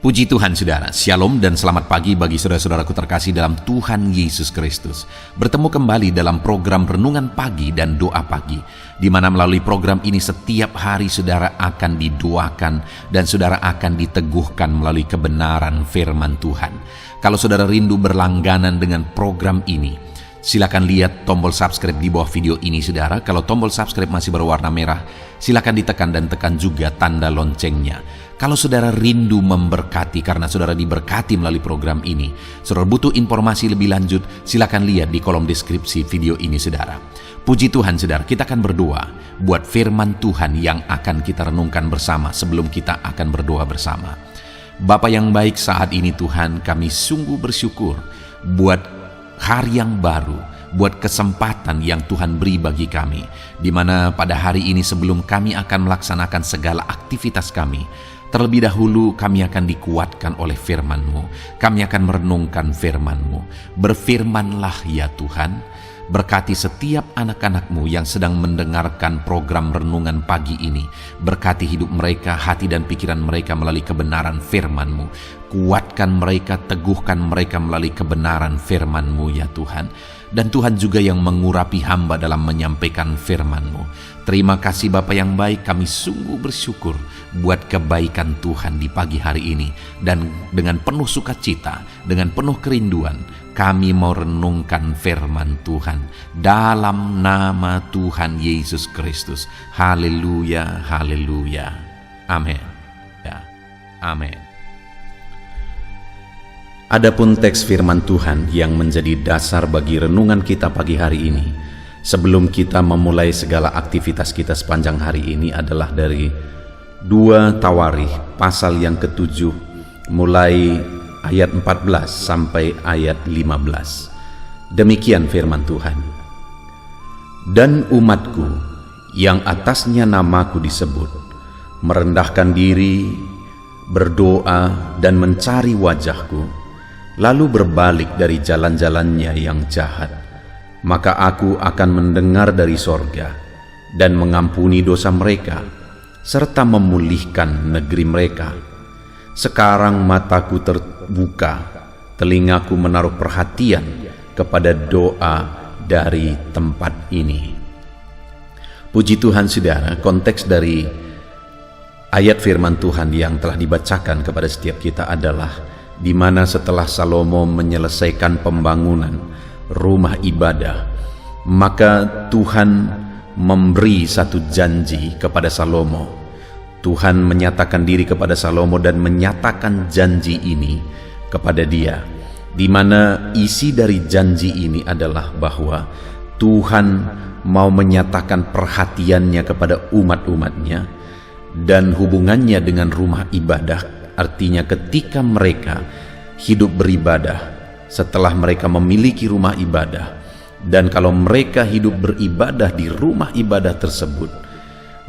Puji Tuhan saudara, Shalom dan selamat pagi bagi saudara-saudaraku terkasih dalam Tuhan Yesus Kristus. Bertemu kembali dalam program Renungan Pagi dan Doa Pagi, di mana melalui program ini setiap hari saudara akan didoakan dan saudara akan diteguhkan melalui kebenaran firman Tuhan. Kalau saudara rindu berlangganan dengan program ini, silakan lihat tombol subscribe di bawah video ini saudara. Kalau tombol subscribe masih berwarna merah, silakan ditekan dan tekan juga tanda loncengnya. Kalau saudara rindu memberkati karena saudara diberkati melalui program ini, saudara butuh informasi lebih lanjut, silakan lihat di kolom deskripsi video ini saudara. Puji Tuhan saudara, kita akan berdoa buat firman Tuhan yang akan kita renungkan bersama sebelum kita akan berdoa bersama. Bapa yang baik, saat ini Tuhan kami sungguh bersyukur buat hari yang baru, buat kesempatan yang Tuhan beri bagi kami, di mana pada hari ini sebelum kami akan melaksanakan segala aktivitas kami, terlebih dahulu kami akan dikuatkan oleh firman-Mu. Kami akan merenungkan firman-Mu. Berfirmanlah ya Tuhan, berkati setiap anak-anak-Mu yang sedang mendengarkan program renungan pagi ini. Berkati hidup mereka, hati dan pikiran mereka melalui kebenaran firman-Mu. Kuatkan mereka, teguhkan mereka melalui kebenaran firman-Mu ya Tuhan. Dan Tuhan juga yang mengurapi hamba dalam menyampaikan firman-Mu. Terima kasih Bapa yang baik, kami sungguh bersyukur buat kebaikan Tuhan di pagi hari ini. Dan dengan penuh sukacita, dengan penuh kerinduan, kami mau renungkan firman Tuhan dalam nama Tuhan Yesus Kristus. Haleluya, haleluya. Amin. Ya, amin. Adapun teks firman Tuhan yang menjadi dasar bagi renungan kita pagi hari ini, sebelum kita memulai segala aktivitas kita sepanjang hari ini, adalah dari 2 Tawarikh pasal yang ke-7 mulai ayat 14 sampai ayat 15. Demikian firman Tuhan. Dan umatku yang atasnya namaku disebut, merendahkan diri, berdoa dan mencari wajahku, lalu berbalik dari jalan-jalannya yang jahat, maka aku akan mendengar dari sorga dan mengampuni dosa mereka, serta memulihkan negeri mereka. Sekarang mataku terbuka, telingaku menaruh perhatian kepada doa dari tempat ini. Puji Tuhan saudara, konteks dari ayat firman Tuhan yang telah dibacakan kepada setiap kita adalah di mana setelah Salomo menyelesaikan pembangunan rumah ibadah, maka Tuhan memberi satu janji kepada Salomo. Tuhan menyatakan diri kepada Salomo dan menyatakan janji ini kepada dia, di mana isi dari janji ini adalah bahwa Tuhan mau menyatakan perhatiannya kepada umat-umatnya dan hubungannya dengan rumah ibadah. Artinya ketika mereka hidup beribadah, setelah mereka memiliki rumah ibadah, dan kalau mereka hidup beribadah di rumah ibadah tersebut,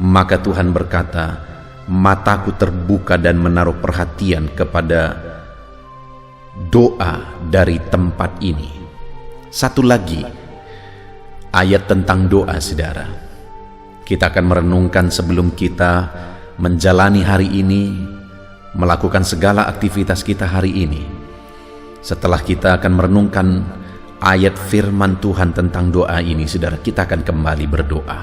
maka Tuhan berkata, mataku terbuka dan menaruh perhatian kepada doa dari tempat ini. Satu lagi ayat tentang doa saudara, kita akan merenungkan sebelum kita menjalani hari ini, melakukan segala aktivitas kita hari ini. Setelah kita akan merenungkan ayat firman Tuhan tentang doa ini, saudara, kita akan kembali berdoa.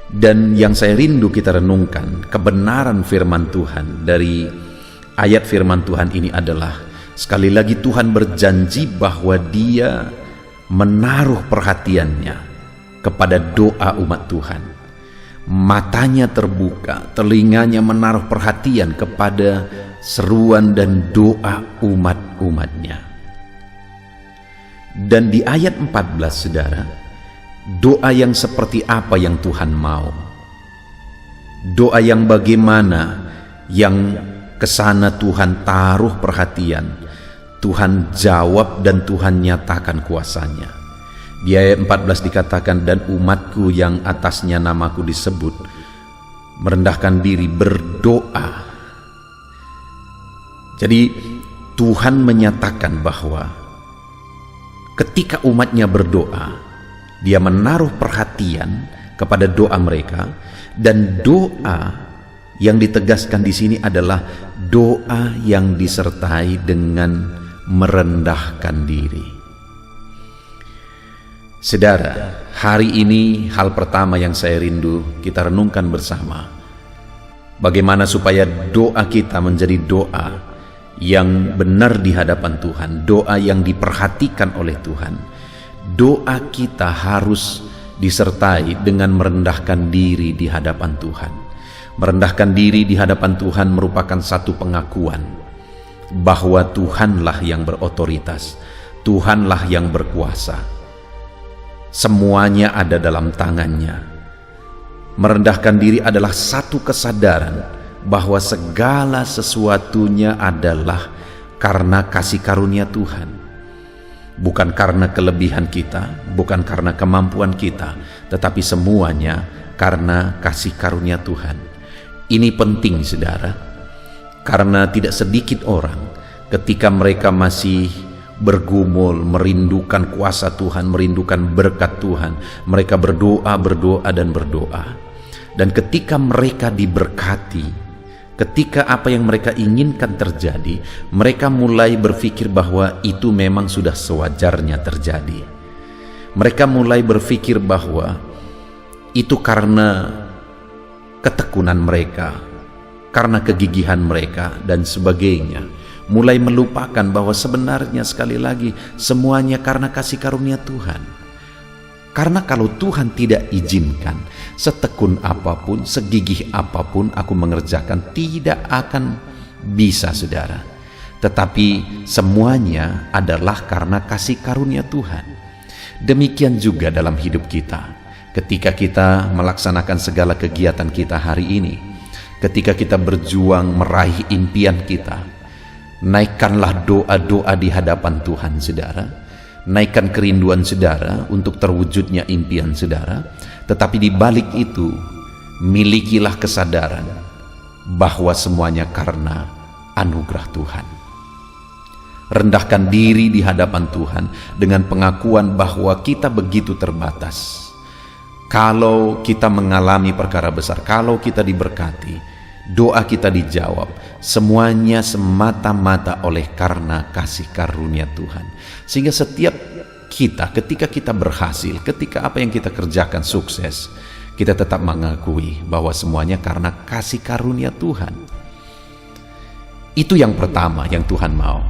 Dan yang saya rindu kita renungkan kebenaran firman Tuhan dari ayat firman Tuhan ini adalah, sekali lagi Tuhan berjanji bahwa Dia menaruh perhatiannya kepada doa umat Tuhan. Matanya terbuka, telinganya menaruh perhatian kepada seruan dan doa umat-umatnya. Dan di ayat 14 saudara, doa yang seperti apa yang Tuhan mau? Doa yang bagaimana, yang kesana Tuhan taruh perhatian, Tuhan jawab dan Tuhan nyatakan kuasanya. Di ayat 14 dikatakan, dan umatku yang atasnya namaku disebut, merendahkan diri, berdoa. Jadi Tuhan menyatakan bahwa ketika umatnya berdoa, Dia menaruh perhatian kepada doa mereka, dan doa Yang ditegaskan di sini adalah doa yang disertai dengan merendahkan diri. Saudara, hari ini hal pertama yang saya rindu kita renungkan bersama, bagaimana supaya doa kita menjadi doa yang benar di hadapan Tuhan, doa yang diperhatikan oleh Tuhan. Doa kita harus disertai dengan merendahkan diri di hadapan Tuhan. Merendahkan diri di hadapan Tuhan merupakan satu pengakuan bahwa Tuhanlah yang berotoritas, Tuhanlah yang berkuasa. Semuanya ada dalam tangannya. Merendahkan diri adalah satu kesadaran bahwa segala sesuatunya adalah karena kasih karunia Tuhan. Bukan karena kelebihan kita, bukan karena kemampuan kita, tetapi semuanya karena kasih karunia Tuhan. Ini penting, saudara, karena tidak sedikit orang ketika mereka masih bergumul, merindukan kuasa Tuhan, merindukan berkat Tuhan, mereka berdoa dan berdoa. Dan ketika mereka diberkati, ketika apa yang mereka inginkan terjadi, mereka mulai berpikir bahwa itu memang sudah sewajarnya terjadi. Mereka mulai berpikir bahwa itu karena ketekunan mereka, karena kegigihan mereka dan sebagainya. Mulai melupakan bahwa sebenarnya sekali lagi semuanya karena kasih karunia Tuhan. Karena kalau Tuhan tidak izinkan, setekun apapun, segigih apapun aku mengerjakan, tidak akan bisa, saudara. Tetapi semuanya adalah karena kasih karunia Tuhan. Demikian juga dalam hidup kita. Ketika kita melaksanakan segala kegiatan kita hari ini, ketika kita berjuang meraih impian kita, naikkanlah doa-doa di hadapan Tuhan, saudara. Naikkan kerinduan saudara untuk terwujudnya impian saudara. Tetapi di balik itu, milikilah kesadaran bahwa semuanya karena anugerah Tuhan. Rendahkan diri di hadapan Tuhan dengan pengakuan bahwa kita begitu terbatas. Kalau kita mengalami perkara besar, kalau kita diberkati, doa kita dijawab, semuanya semata-mata oleh karena kasih karunia Tuhan. Sehingga setiap kita, ketika kita berhasil, ketika apa yang kita kerjakan sukses, kita tetap mengakui bahwa semuanya karena kasih karunia Tuhan. Itu yang pertama yang Tuhan mau.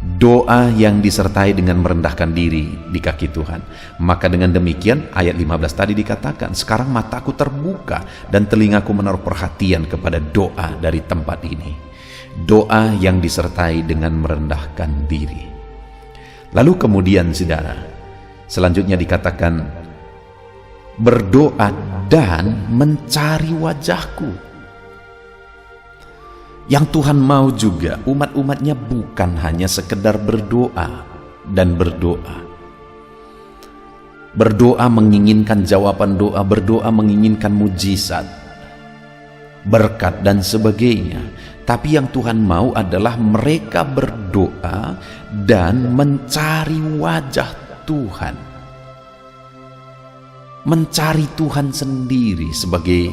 Doa yang disertai dengan merendahkan diri di kaki Tuhan. Maka dengan demikian ayat 15 tadi dikatakan, sekarang mataku terbuka dan telingaku menaruh perhatian kepada doa dari tempat ini. Doa yang disertai dengan merendahkan diri. Lalu kemudian saudara, selanjutnya dikatakan berdoa dan mencari wajahku. Yang Tuhan mau juga umat-umatnya bukan hanya sekedar berdoa dan berdoa. Berdoa menginginkan jawaban doa, berdoa menginginkan mujizat, berkat dan sebagainya. Tapi yang Tuhan mau adalah mereka berdoa dan mencari wajah Tuhan. Mencari Tuhan sendiri sebagai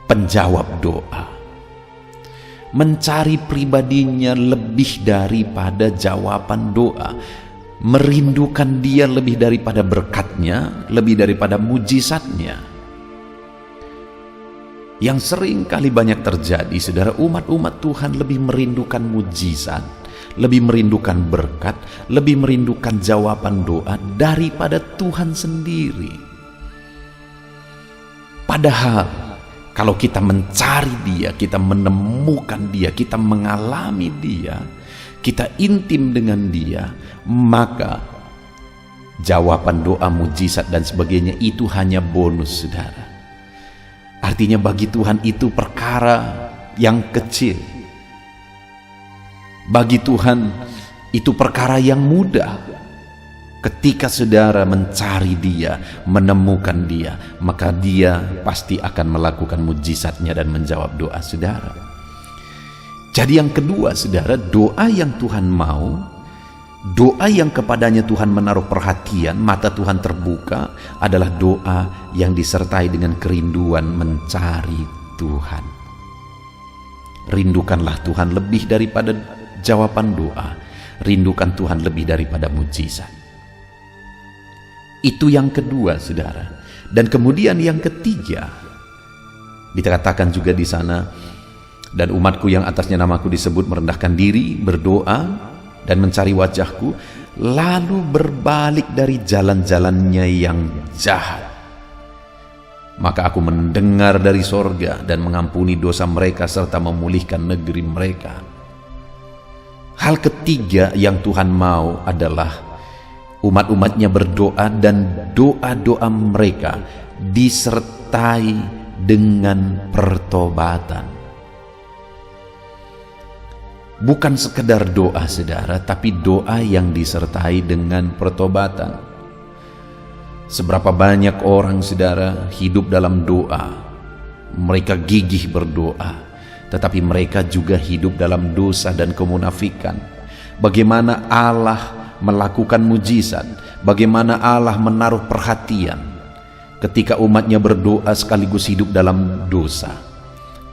penjawab doa. Mencari pribadinya lebih daripada jawaban doa, merindukan dia lebih daripada berkatnya, lebih daripada mujizatnya. Yang sering kali banyak terjadi, saudara, umat-umat Tuhan lebih merindukan mujizat, lebih merindukan berkat, lebih merindukan jawaban doa daripada Tuhan sendiri. Padahal kalau kita mencari dia, kita menemukan dia, kita mengalami dia, kita intim dengan dia, maka jawaban doa, mujizat dan sebagainya itu hanya bonus, saudara. Artinya bagi Tuhan itu perkara yang kecil. Bagi Tuhan itu perkara yang mudah. Ketika saudara mencari dia, menemukan dia, maka dia pasti akan melakukan mujizatnya dan menjawab doa saudara. Jadi yang kedua, saudara, doa yang Tuhan mau, doa yang kepadanya Tuhan menaruh perhatian, mata Tuhan terbuka, adalah doa yang disertai dengan kerinduan mencari Tuhan. Rindukanlah Tuhan lebih daripada jawaban doa. Rindukan Tuhan lebih daripada mujizat. Itu yang kedua, saudara. Dan kemudian yang ketiga, dikatakan juga di sana, dan umatku yang atasnya namaku disebut merendahkan diri, berdoa, dan mencari wajahku, lalu berbalik dari jalan-jalannya yang jahat. Maka aku mendengar dari sorga dan mengampuni dosa mereka serta memulihkan negeri mereka. Hal ketiga yang Tuhan mau adalah umat-umatnya berdoa dan doa-doa mereka disertai dengan pertobatan. Bukan sekedar doa, saudara, tapi doa yang disertai dengan pertobatan. Seberapa banyak orang, saudara, hidup dalam doa. Mereka gigih berdoa, tetapi mereka juga hidup dalam dosa dan kemunafikan. Bagaimana Allah melakukan mujizat, bagaimana Allah menaruh perhatian ketika umatnya berdoa sekaligus hidup dalam dosa.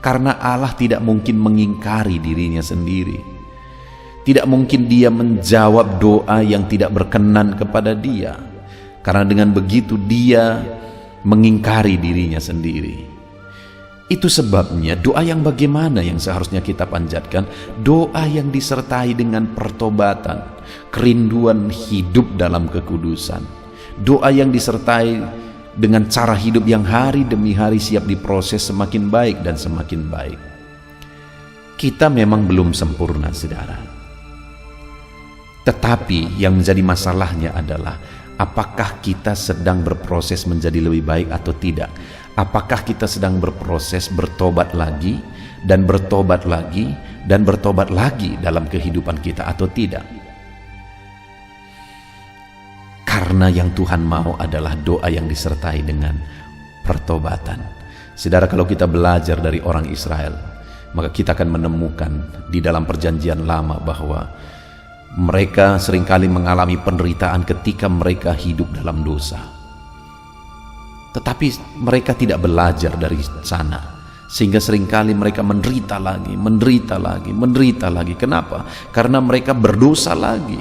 Karena Allah tidak mungkin mengingkari dirinya sendiri. Tidak mungkin dia menjawab doa yang tidak berkenan kepada dia. Karena dengan begitu dia mengingkari dirinya sendiri. Itu sebabnya doa yang bagaimana yang seharusnya kita panjatkan? Doa yang disertai dengan pertobatan, kerinduan hidup dalam kekudusan. Doa yang disertai dengan cara hidup yang hari demi hari siap diproses semakin baik dan semakin baik. Kita memang belum sempurna, saudara. Tetapi yang menjadi masalahnya adalah apakah kita sedang berproses menjadi lebih baik atau tidak? Apakah kita sedang berproses bertobat lagi dan bertobat lagi dan bertobat lagi dalam kehidupan kita atau tidak? Karena yang Tuhan mau adalah doa yang disertai dengan pertobatan. Saudara, kalau kita belajar dari orang Israel, maka kita akan menemukan di dalam perjanjian lama bahwa mereka seringkali mengalami penderitaan ketika mereka hidup dalam dosa. Tetapi mereka tidak belajar dari sana, sehingga seringkali mereka menderita lagi, menderita lagi, menderita lagi. Kenapa? Karena mereka berdosa lagi,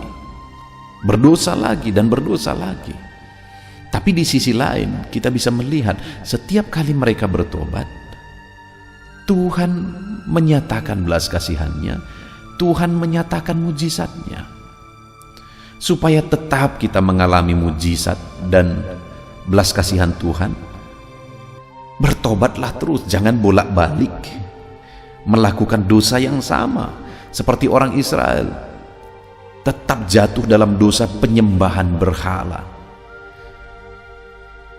berdosa lagi, dan berdosa lagi. Tapi di sisi lain kita bisa melihat setiap kali mereka bertobat, Tuhan menyatakan belas kasihannya, Tuhan menyatakan mujizatnya, supaya tetap kita mengalami mujizat dan belas kasihan Tuhan. Bertobatlah terus, jangan bolak-balik melakukan dosa yang sama seperti orang Israel, tetap jatuh dalam dosa penyembahan berhala.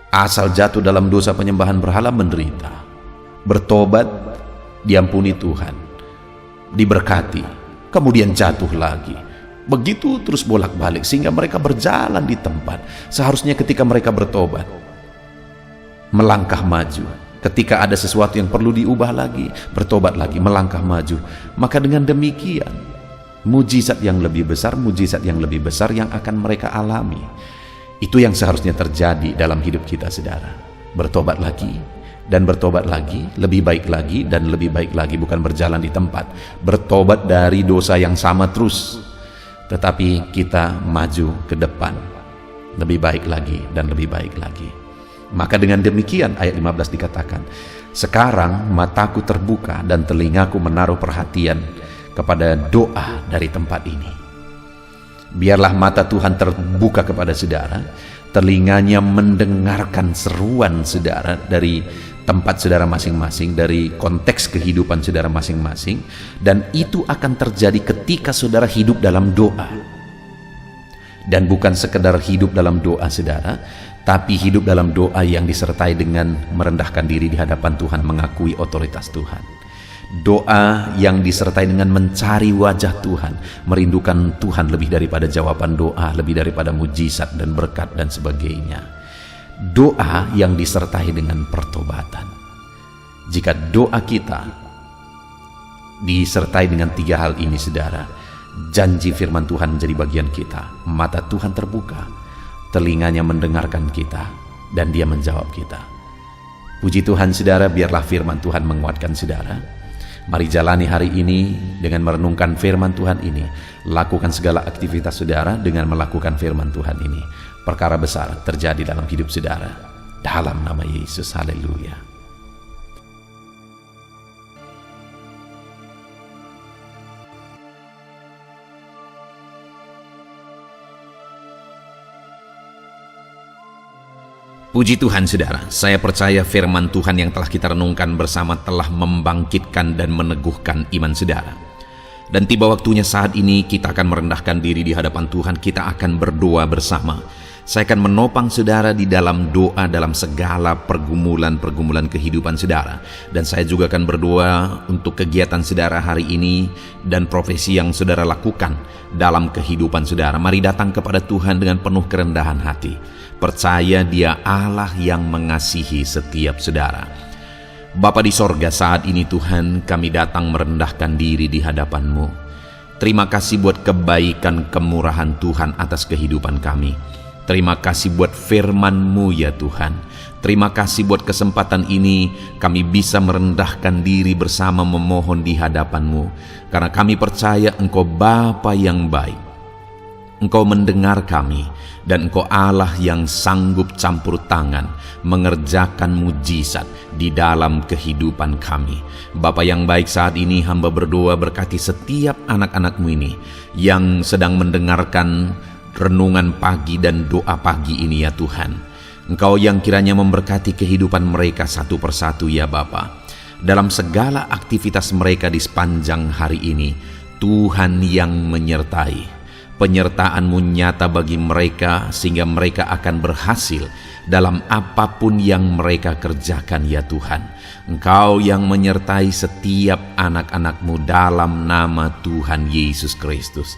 Asal jatuh dalam dosa penyembahan berhala, menderita. Bertobat, diampuni Tuhan, diberkati, kemudian jatuh lagi. Begitu terus bolak-balik sehingga mereka berjalan di tempat. Seharusnya ketika mereka bertobat, melangkah maju. Ketika ada sesuatu yang perlu diubah lagi, bertobat lagi, melangkah maju. Maka dengan demikian, mujizat yang lebih besar, mujizat yang lebih besar yang akan mereka alami. Itu yang seharusnya terjadi dalam hidup kita, saudara. Bertobat lagi dan bertobat lagi, lebih baik lagi dan lebih baik lagi. Bukan berjalan di tempat, bertobat dari dosa yang sama terus, tetapi kita maju ke depan, lebih baik lagi dan lebih baik lagi. Maka dengan demikian ayat 15 dikatakan, sekarang mataku terbuka dan telingaku menaruh perhatian kepada doa dari tempat ini. Biarlah mata Tuhan terbuka kepada saudara, telinganya mendengarkan seruan saudara dari tempat saudara masing-masing, dari konteks kehidupan saudara masing-masing, dan itu akan terjadi ketika saudara hidup dalam doa. Dan bukan sekedar hidup dalam doa, saudara, tapi hidup dalam doa yang disertai dengan merendahkan diri di hadapan Tuhan, mengakui otoritas Tuhan. Doa yang disertai dengan mencari wajah Tuhan, merindukan Tuhan lebih daripada jawaban doa, lebih daripada mujizat dan berkat dan sebagainya. Doa yang disertai dengan pertobatan. Jika doa kita disertai dengan tiga hal ini, saudara, janji firman Tuhan menjadi bagian kita. Mata Tuhan terbuka, telinganya mendengarkan kita, dan dia menjawab kita. Puji Tuhan, saudara, biarlah firman Tuhan menguatkan saudara. Mari jalani hari ini dengan merenungkan firman Tuhan ini. Lakukan segala aktivitas saudara dengan melakukan firman Tuhan ini. Perkara besar terjadi dalam hidup saudara. Dalam nama Yesus, haleluya. Puji Tuhan saudara, saya percaya firman Tuhan yang telah kita renungkan bersama telah membangkitkan dan meneguhkan iman saudara. Dan tiba waktunya saat ini kita akan merendahkan diri di hadapan Tuhan, kita akan berdoa bersama. Saya akan menopang saudara di dalam doa dalam segala pergumulan-pergumulan kehidupan saudara. Dan saya juga akan berdoa untuk kegiatan saudara hari ini dan profesi yang saudara lakukan dalam kehidupan saudara. Mari datang kepada Tuhan dengan penuh kerendahan hati. Percaya Dia Allah yang mengasihi setiap saudara. Bapa di sorga, saat ini Tuhan kami datang merendahkan diri di hadapan-Mu. Terima kasih buat kebaikan kemurahan Tuhan atas kehidupan kami. Terima kasih buat firman-Mu ya Tuhan. Terima kasih buat kesempatan ini kami bisa merendahkan diri bersama memohon di hadapan-Mu. Karena kami percaya Engkau Bapa yang baik. Engkau mendengar kami, dan Engkau Allah yang sanggup campur tangan mengerjakan mujizat di dalam kehidupan kami. Bapa yang baik, saat ini hamba berdoa berkati setiap anak-anak-Mu ini yang sedang mendengarkan renungan pagi dan doa pagi ini ya Tuhan. Engkau yang kiranya memberkati kehidupan mereka satu persatu ya Bapa. Dalam segala aktivitas mereka di sepanjang hari ini, Tuhan yang menyertai. Penyertaan-Mu nyata bagi mereka sehingga mereka akan berhasil dalam apapun yang mereka kerjakan ya Tuhan. Engkau yang menyertai setiap anak-anak-Mu dalam nama Tuhan Yesus Kristus.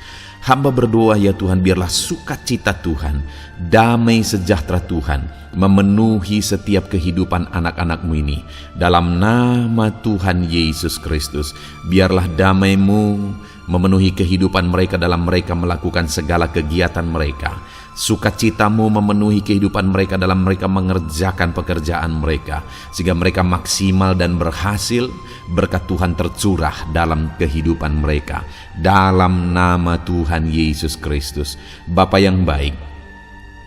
Hamba berdoa ya Tuhan, biarlah sukacita Tuhan, damai sejahtera Tuhan memenuhi setiap kehidupan anak-anak-Mu ini. Dalam nama Tuhan Yesus Kristus, biarlah damai-Mu memenuhi kehidupan mereka dalam mereka melakukan segala kegiatan mereka. Sukacita-Mu memenuhi kehidupan mereka dalam mereka mengerjakan pekerjaan mereka, sehingga mereka maksimal dan berhasil. Berkat Tuhan tercurah dalam kehidupan mereka. Dalam nama Tuhan Yesus Kristus. Bapa yang baik,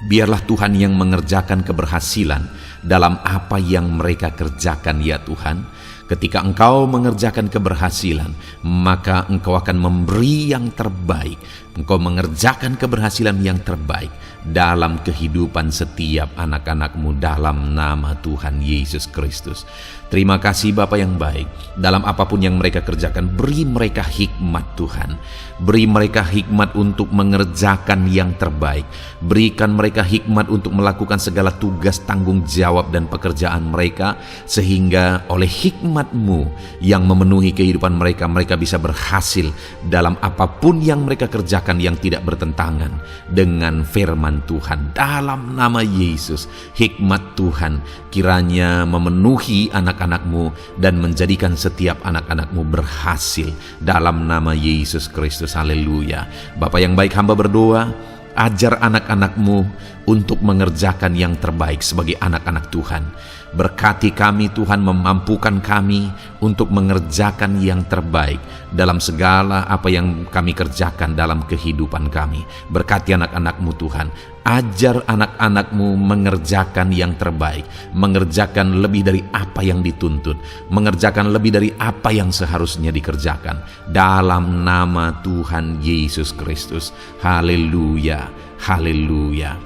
biarlah Tuhan yang mengerjakan keberhasilan dalam apa yang mereka kerjakan ya Tuhan. Ketika Engkau mengerjakan keberhasilan, maka Engkau akan memberi yang terbaik. Engkau mengerjakan keberhasilan yang terbaik dalam kehidupan setiap anak-anak-Mu dalam nama Tuhan Yesus Kristus. Terima kasih Bapa yang baik. Dalam apapun yang mereka kerjakan, beri mereka hikmat Tuhan. Beri mereka hikmat untuk mengerjakan yang terbaik. Berikan mereka hikmat untuk melakukan segala tugas, tanggung jawab dan pekerjaan mereka, sehingga oleh hikmat-Mu yang memenuhi kehidupan mereka, mereka bisa berhasil dalam apapun yang mereka kerjakan yang tidak bertentangan dengan firman Tuhan. Dalam nama Yesus, hikmat Tuhan kiranya memenuhi anak-anak-Mu dan menjadikan setiap anak-anak-Mu berhasil dalam nama Yesus Kristus. Haleluya. Bapa yang baik, hamba berdoa, ajar anak-anak-Mu untuk mengerjakan yang terbaik sebagai anak-anak Tuhan. Berkati kami Tuhan, memampukan kami untuk mengerjakan yang terbaik dalam segala apa yang kami kerjakan dalam kehidupan kami. Berkati anak-anak-Mu Tuhan. Ajar anak-anak-Mu mengerjakan yang terbaik, mengerjakan lebih dari apa yang dituntut, mengerjakan lebih dari apa yang seharusnya dikerjakan. Dalam nama Tuhan Yesus Kristus. Haleluya, haleluya.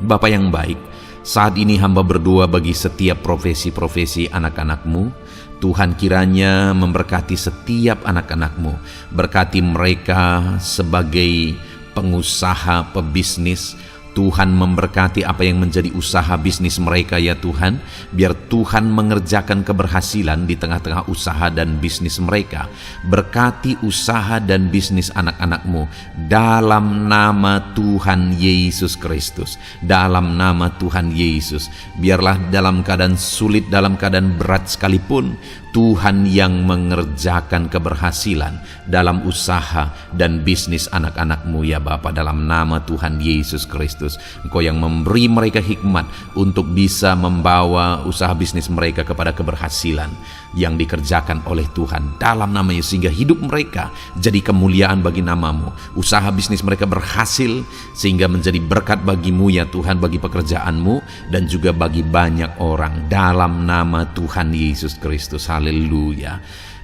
Bapa yang baik, saat ini hamba berdoa bagi setiap profesi-profesi anak-anak-Mu. Tuhan kiranya memberkati setiap anak-anak-Mu. Berkati mereka sebagai pengusaha, pebisnis. Tuhan memberkati apa yang menjadi usaha bisnis mereka ya Tuhan. Biar Tuhan mengerjakan keberhasilan di tengah-tengah usaha dan bisnis mereka. Berkati usaha dan bisnis anak-anak-Mu dalam nama Tuhan Yesus Kristus. Dalam nama Tuhan Yesus. Biarlah dalam keadaan sulit, dalam keadaan berat sekalipun, Tuhan yang mengerjakan keberhasilan dalam usaha dan bisnis anak-anak-Mu ya Bapa, dalam nama Tuhan Yesus Kristus. Kristus. Engkau yang memberi mereka hikmat untuk bisa membawa usaha bisnis mereka kepada keberhasilan yang dikerjakan oleh Tuhan dalam nama Yesus, sehingga hidup mereka jadi kemuliaan bagi nama-Mu. Usaha bisnis mereka berhasil sehingga menjadi berkat bagi-Mu ya Tuhan, bagi pekerjaan-Mu dan juga bagi banyak orang dalam nama Tuhan Yesus Kristus. Haleluya.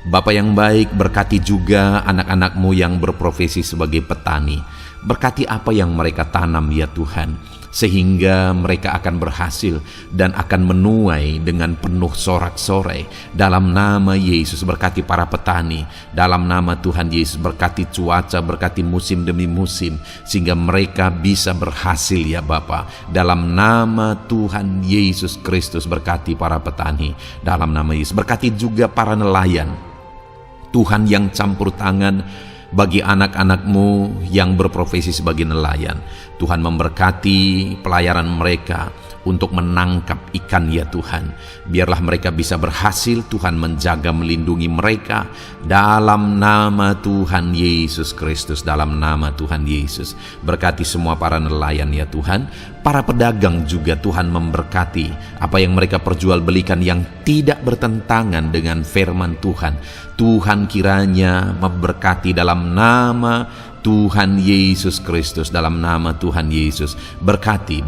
Bapa yang baik, berkati juga anak-anak-Mu yang berprofesi sebagai petani. Berkati apa yang mereka tanam ya Tuhan, sehingga mereka akan berhasil dan akan menuai dengan penuh sorak-sorai dalam nama Yesus. Berkati para petani dalam nama Tuhan Yesus. Berkati cuaca, berkati musim demi musim, sehingga mereka bisa berhasil ya Bapa, dalam nama Tuhan Yesus Kristus. Berkati para petani dalam nama Yesus. Berkati juga para nelayan Tuhan yang campur tangan bagi anak-anak-Mu yang berprofesi sebagai nelayan. Tuhan memberkati pelayaran mereka untuk menangkap ikan ya Tuhan. Biarlah mereka bisa berhasil, Tuhan menjaga melindungi mereka dalam nama Tuhan Yesus Kristus, dalam nama Tuhan Yesus. Berkati semua para nelayan ya Tuhan. Para pedagang juga Tuhan memberkati apa yang mereka perjualbelikan yang tidak bertentangan dengan firman Tuhan. Tuhan kiranya memberkati dalam nama Tuhan Yesus Kristus, dalam nama Tuhan Yesus. Berkati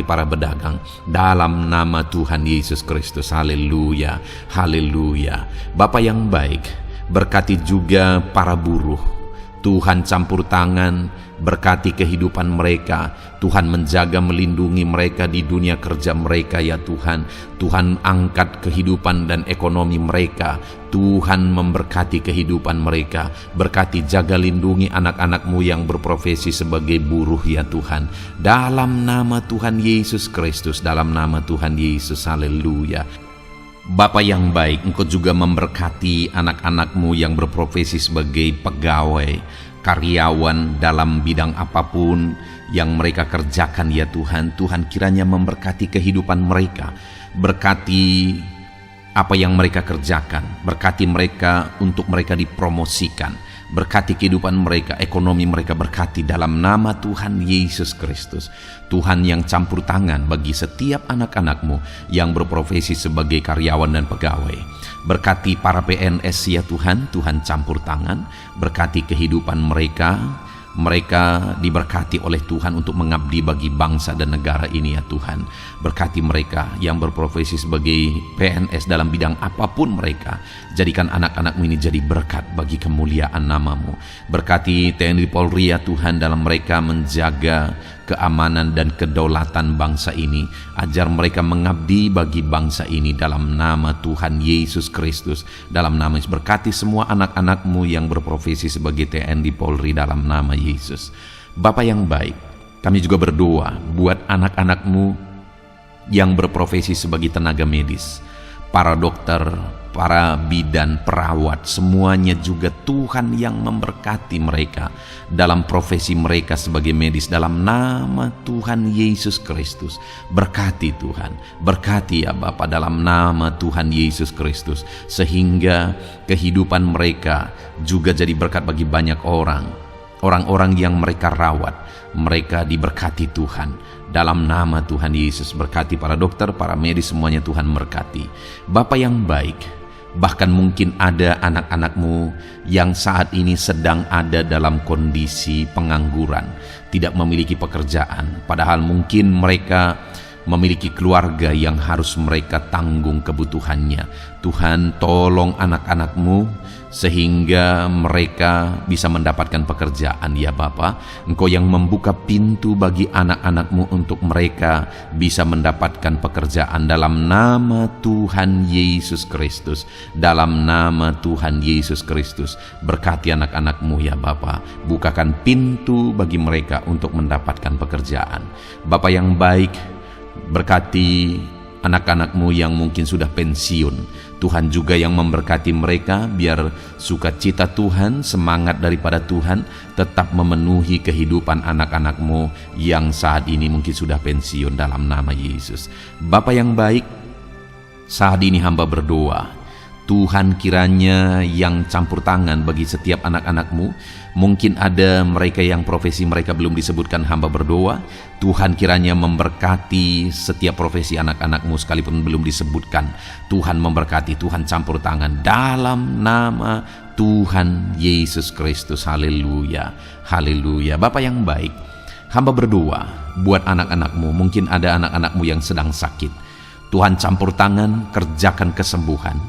para pedagang dalam nama Tuhan Yesus Kristus. Haleluya, haleluya. Bapa yang baik, berkati juga para buruh. Tuhan campur tangan, berkati kehidupan mereka. Tuhan menjaga melindungi mereka di dunia kerja mereka ya Tuhan. Tuhan angkat kehidupan dan ekonomi mereka. Tuhan memberkati kehidupan mereka. Berkati, jaga, lindungi anak-anak-Mu yang berprofesi sebagai buruh ya Tuhan. Dalam nama Tuhan Yesus Kristus, dalam nama Tuhan Yesus. Haleluya. Bapa yang baik, Engkau juga memberkati anak-anak-Mu yang berprofesi sebagai pegawai, karyawan dalam bidang apapun yang mereka kerjakan ya Tuhan. Tuhan kiranya memberkati kehidupan mereka. Berkati apa yang mereka kerjakan. Berkati mereka untuk mereka dipromosikan. Berkati kehidupan mereka, ekonomi mereka. Berkati dalam nama Tuhan Yesus Kristus. Tuhan yang campur tangan bagi setiap anak-anak-Mu yang berprofesi sebagai karyawan dan pegawai. Berkati para PNS ya Tuhan, Tuhan campur tangan. Berkati kehidupan mereka. Mereka diberkati oleh Tuhan untuk mengabdi bagi bangsa dan negara ini ya Tuhan. Berkati mereka yang berprofesi sebagai PNS dalam bidang apapun mereka. Jadikan anak-anak-Mu ini jadi berkat bagi kemuliaan nama-Mu. Berkati TNI Polri ya Tuhan, dalam mereka menjaga keamanan dan kedaulatan bangsa ini. Ajar mereka mengabdi bagi bangsa ini dalam nama Tuhan Yesus Kristus. Dalam nama Yesus, berkati semua anak-anak-Mu yang berprofesi sebagai TNI Polri dalam nama Yesus. Bapa yang baik, kami juga berdoa buat anak-anak-Mu yang berprofesi sebagai tenaga medis, para dokter, para bidan, perawat, semuanya juga Tuhan yang memberkati mereka dalam profesi mereka sebagai medis dalam nama Tuhan Yesus Kristus. Berkati Tuhan, berkati ya Bapa dalam nama Tuhan Yesus Kristus, sehingga kehidupan mereka juga jadi berkat bagi banyak orang-orang yang mereka rawat. Mereka diberkati Tuhan dalam nama Tuhan Yesus. Berkati para dokter, para medis, semuanya Tuhan memberkati. Bapa yang baik, bahkan mungkin ada anak-anak-Mu yang saat ini sedang ada dalam kondisi pengangguran, tidak memiliki pekerjaan, padahal mungkin mereka memiliki keluarga yang harus mereka tanggung kebutuhannya. Tuhan, tolong anak-anak-Mu sehingga mereka bisa mendapatkan pekerjaan ya Bapa. Engkau yang membuka pintu bagi anak-anak-Mu untuk mereka bisa mendapatkan pekerjaan dalam nama Tuhan Yesus Kristus. Dalam nama Tuhan Yesus Kristus, berkati anak-anak-Mu ya Bapa. Bukakan pintu bagi mereka untuk mendapatkan pekerjaan. Bapa yang baik, berkati anak-anak-Mu yang mungkin sudah pensiun. Tuhan juga yang memberkati mereka, biar sukacita Tuhan, semangat daripada Tuhan tetap memenuhi kehidupan anak-anak-Mu yang saat ini mungkin sudah pensiun dalam nama Yesus. Bapa yang baik, saat ini hamba berdoa, Tuhan kiranya yang campur tangan bagi setiap anak-anak-Mu. Mungkin ada mereka yang profesi mereka belum disebutkan, hamba berdoa Tuhan kiranya memberkati setiap profesi anak-anak-Mu sekalipun belum disebutkan. Tuhan memberkati, Tuhan campur tangan dalam nama Tuhan Yesus Kristus. Haleluya, haleluya. Bapa yang baik, hamba berdoa buat anak-anak-Mu. Mungkin ada anak-anak-Mu yang sedang sakit. Tuhan campur tangan, kerjakan kesembuhan.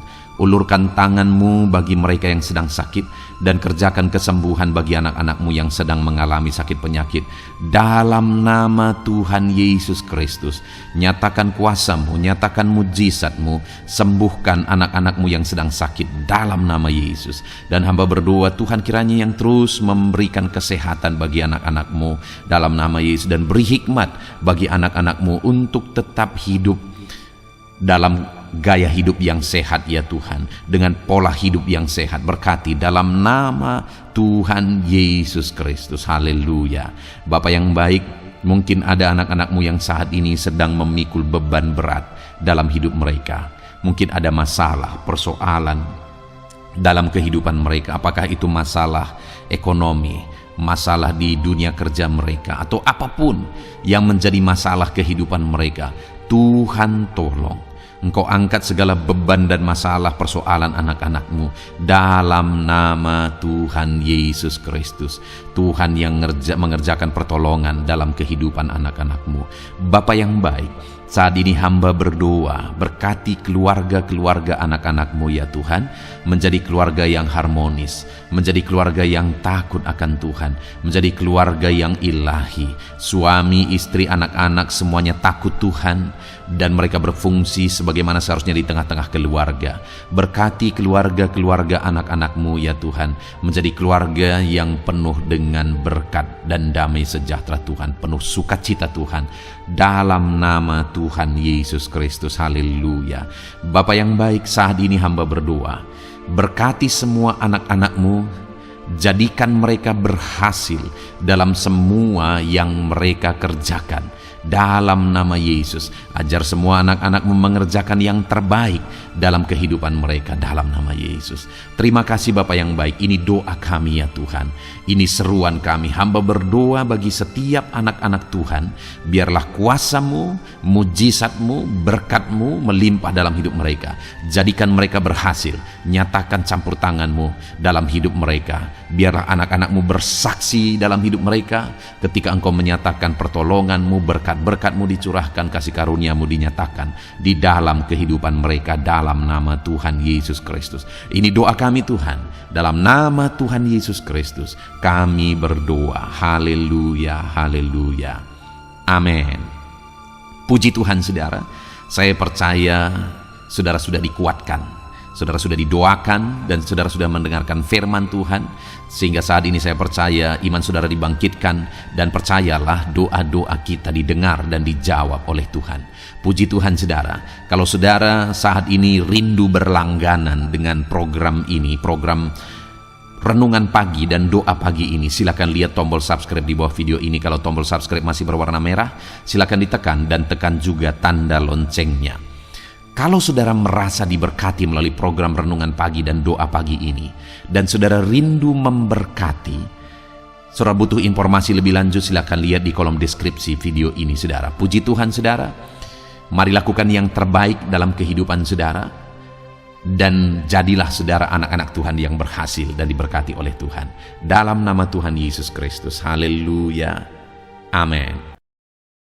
Ulurkan tangan-Mu bagi mereka yang sedang sakit, dan kerjakan kesembuhan bagi anak-anak-Mu yang sedang mengalami sakit penyakit. Dalam nama Tuhan Yesus Kristus, nyatakan kuasa-Mu, nyatakan mujizat-Mu, sembuhkan anak-anak-Mu yang sedang sakit dalam nama Yesus. Dan hamba berdoa Tuhan kiranya yang terus memberikan kesehatan bagi anak-anak-Mu dalam nama Yesus, dan beri hikmat bagi anak-anak-Mu untuk tetap hidup dalam gaya hidup yang sehat ya Tuhan, dengan pola hidup yang sehat. Berkati dalam nama Tuhan Yesus Kristus. Haleluya. Bapa yang baik, mungkin ada anak-anak-Mu yang saat ini sedang memikul beban berat dalam hidup mereka. Mungkin ada masalah, persoalan dalam kehidupan mereka. Apakah itu masalah ekonomi, masalah di dunia kerja mereka, atau apapun yang menjadi masalah kehidupan mereka. Tuhan tolong Engkau angkat segala beban dan masalah persoalan anak-anak-Mu dalam nama Tuhan Yesus Kristus. Tuhan yang mengerjakan pertolongan dalam kehidupan anak-anak-Mu. Bapa yang baik, saat ini hamba berdoa, berkati keluarga-keluarga anak-anak-Mu ya Tuhan, menjadi keluarga yang harmonis, menjadi keluarga yang takut akan Tuhan, menjadi keluarga yang ilahi. Suami, istri, anak-anak semuanya takut Tuhan, dan mereka berfungsi sebagaimana seharusnya di tengah-tengah keluarga. Berkati keluarga-keluarga anak-anak-Mu ya Tuhan, menjadi keluarga yang penuh dengan berkat dan damai sejahtera Tuhan, penuh sukacita Tuhan, dalam nama Tuhan Yesus Kristus. Haleluya. Bapa yang baik, saat ini hamba berdoa, berkati semua anak-anak-Mu, jadikan mereka berhasil dalam semua yang mereka kerjakan dalam nama Yesus. Ajar semua anak-anak-Mu mengerjakan yang terbaik dalam kehidupan mereka dalam nama Yesus. Terima kasih Bapa yang baik. Ini doa kami ya Tuhan, ini seruan kami. Hamba berdoa bagi setiap anak-anak Tuhan, biarlah kuasa-Mu, mujizat-Mu, berkat-Mu melimpah dalam hidup mereka. Jadikan mereka berhasil, nyatakan campur tangan-Mu dalam hidup mereka. Biarlah anak-anak-Mu bersaksi dalam hidup mereka ketika Engkau menyatakan pertolongan-Mu, berkat-Mu dicurahkan, kasih karunia-Mu dinyatakan di dalam kehidupan mereka dalam nama Tuhan Yesus Kristus. Ini doa kami Tuhan, dalam nama Tuhan Yesus Kristus kami berdoa. Haleluya, haleluya, amin. Puji Tuhan saudara, saya percaya saudara sudah dikuatkan, saudara sudah didoakan, dan saudara sudah mendengarkan firman Tuhan, sehingga saat ini saya percaya iman saudara dibangkitkan, dan percayalah doa-doa kita didengar dan dijawab oleh Tuhan. Puji Tuhan saudara. Kalau saudara saat ini rindu berlangganan dengan program ini, program Renungan Pagi dan Doa Pagi ini, silakan lihat tombol subscribe di bawah video ini. Kalau tombol subscribe masih berwarna merah, silakan ditekan, dan tekan juga tanda loncengnya. Kalau saudara merasa diberkati melalui program Renungan Pagi dan Doa Pagi ini, dan saudara rindu memberkati, saudara butuh informasi lebih lanjut, silakan lihat di kolom deskripsi video ini saudara. Puji Tuhan saudara, mari lakukan yang terbaik dalam kehidupan saudara, dan jadilah saudara anak-anak Tuhan yang berhasil dan diberkati oleh Tuhan dalam nama Tuhan Yesus Kristus. Haleluya, amin.